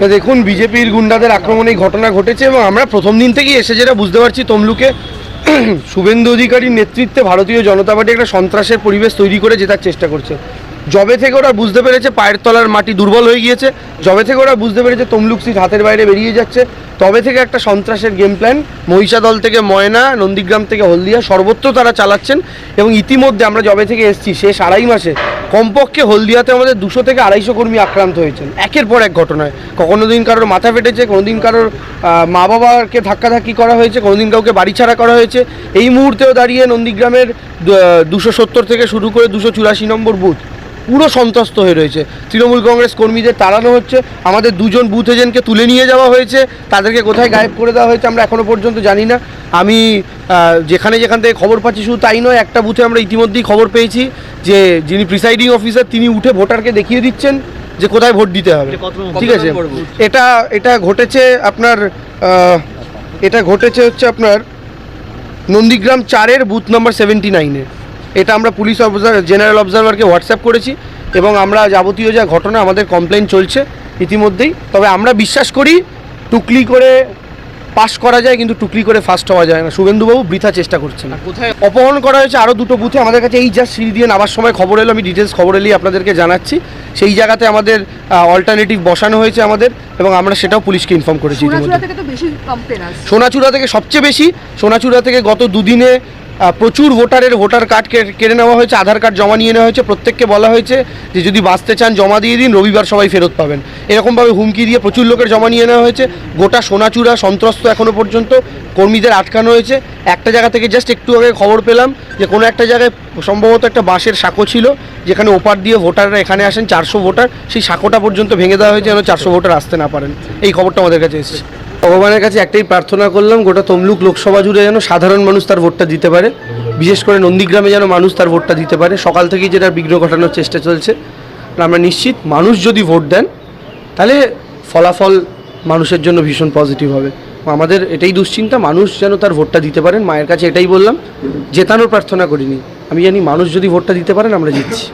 দেখুন, বিজেপির গুন্ডাদের আক্রমণে এই ঘটনা ঘটেছে এবং আমরা প্রথম দিন থেকেই এসে যেটা বুঝতে পারছি তমলুকে শুভেন্দু অধিকারীর নেতৃত্বে ভারতীয় জনতা পার্টি একটা সন্ত্রাসের পরিবেশ তৈরি করে জেতার চেষ্টা করছে। যবে থেকে ওরা বুঝতে পেরেছে পায়ের তলার মাটি দুর্বল হয়ে গিয়েছে, যবে থেকে ওরা বুঝতে পেরেছে তমলুক সিট হাতের বাইরে বেরিয়ে যাচ্ছে, তবে থেকে একটা সন্ত্রাসের গেম প্ল্যান মহিষাদল থেকে ময়না, নন্দীগ্রাম থেকে হলদিয়া সর্বত্র তারা চালাচ্ছেন। এবং ইতিমধ্যে আমরা যবে থেকে এসেছি শেষ আড়াই মাসে কমপক্ষে হলদিয়াতে আমাদের 200 থেকে 250 কর্মী আক্রান্ত হয়েছেন একের পর এক ঘটনায়। কোনো দিন কারোর মাথা ফেটেছে, কোনো দিন কারোর মা বাবাকে ধাক্কাধাক্কি করা হয়েছে, কোনো দিন কাউকে বাড়ি ছাড়া করা হয়েছে। এই মুহূর্তেও দাঁড়িয়ে নন্দীগ্রামের 270 থেকে শুরু করে 284 নম্বর বুথ পুরো সন্ত্রস্ত হয়ে রয়েছে। তৃণমূল কংগ্রেস কর্মীদের তাড়ানো হচ্ছে, আমাদের 2জন বুথ এজেন্টকে তুলে নিয়ে যাওয়া হয়েছে, তাদেরকে কোথায় গায়েব করে দেওয়া হয়েছে আমরা এখনও পর্যন্ত জানি না। আমি যেখান থেকে খবর পাচ্ছি শুধু তাই নয়, একটা বুথে আমরা ইতিমধ্যেই খবর পেয়েছি যে যিনি প্রিসাইডিং অফিসার তিনি উঠে ভোটারকে দেখিয়ে দিচ্ছেন যে কোথায় ভোট দিতে হবে। ঠিক আছে, এটা ঘটেছে আপনার নন্দীগ্রাম 4-এর বুথ নম্বর 79-এ। এটা আমরা পুলিশ জেনারেল অবজারভারকে হোয়াটসঅ্যাপ করেছি এবং আমরা যাবতীয় যা ঘটনা আমাদের কমপ্লেন চলছে ইতিমধ্যেই। তবে আমরা বিশ্বাস করি টুকলি করে পাস করা যায়, কিন্তু টুকলি করে ফার্স্ট হওয়া যায় না। শুভেন্দুবাবু বৃথা চেষ্টা করছেন। কোথায় অপহরণ করা হয়েছে আরও 2টো বুথে, আমাদের কাছে এই জাস্ট সিঁড়ি দিয়ে নামার সময় খবর এলো, আমি ডিটেলস খবর এলেই আপনাদেরকে জানাচ্ছি। সেই জায়গাতে আমাদের অল্টারনেটিভ বসানো হয়েছে আমাদের, এবং আমরা সেটাও পুলিশকে ইনফর্ম করেছি। সোনাচূড়া থেকে সবচেয়ে বেশি, সোনাচূড়া থেকে গত দুদিনে প্রচুর ভোটার কার্ড কেড়ে নেওয়া হয়েছে, আধার কার্ড জমা নিয়ে নেওয়া হয়েছে। প্রত্যেককে বলা হয়েছে যে যদি বাঁচতে চান জমা দিয়ে দিন, রবিবার সবাই ফেরত পাবেন। এরকমভাবে হুমকি দিয়ে প্রচুর লোকের জমা নিয়ে নেওয়া হয়েছে। গোটা সোনাচূড়া সন্ত্রস্ত এখনও পর্যন্ত, কর্মীদের আটকানো হয়েছে। একটা জায়গা থেকে জাস্ট একটু আগে খবর পেলাম যে কোনো একটা জায়গায় সম্ভবত একটা বাঁশের সাঁকো ছিল, যেখানে ওপার দিয়ে ভোটাররা এখানে আসেন 400 ভোটার, সেই সাঁকোটা পর্যন্ত ভেঙে দেওয়া হয়েছে যেন 400 ভোটার আসতে না পারেন। এই খবরটা আমাদের কাছে এসেছে। ভগবানের কাছে একটাই প্রার্থনা করলাম, গোটা তমলুক লোকসভা জুড়ে যেন সাধারণ মানুষ তার ভোটটা দিতে পারে, বিশেষ করে নন্দীগ্রামে যেন মানুষ তার ভোটটা দিতে পারে। সকাল থেকেই যেটা বিঘ্ন ঘটানোর চেষ্টা চলছে, আমরা নিশ্চিত মানুষ যদি ভোট দেন তাহলে ফলাফল মানুষের জন্য ভীষণ পজিটিভ হবে। আমাদের এটাই দুশ্চিন্তা, মানুষ যেন তার ভোটটা দিতে পারেন। মায়ের কাছে এটাই বললাম, জেতানোর প্রার্থনা করিনি, আমি জানি মানুষ যদি ভোটটা দিতে পারেন আমরা জিতছি।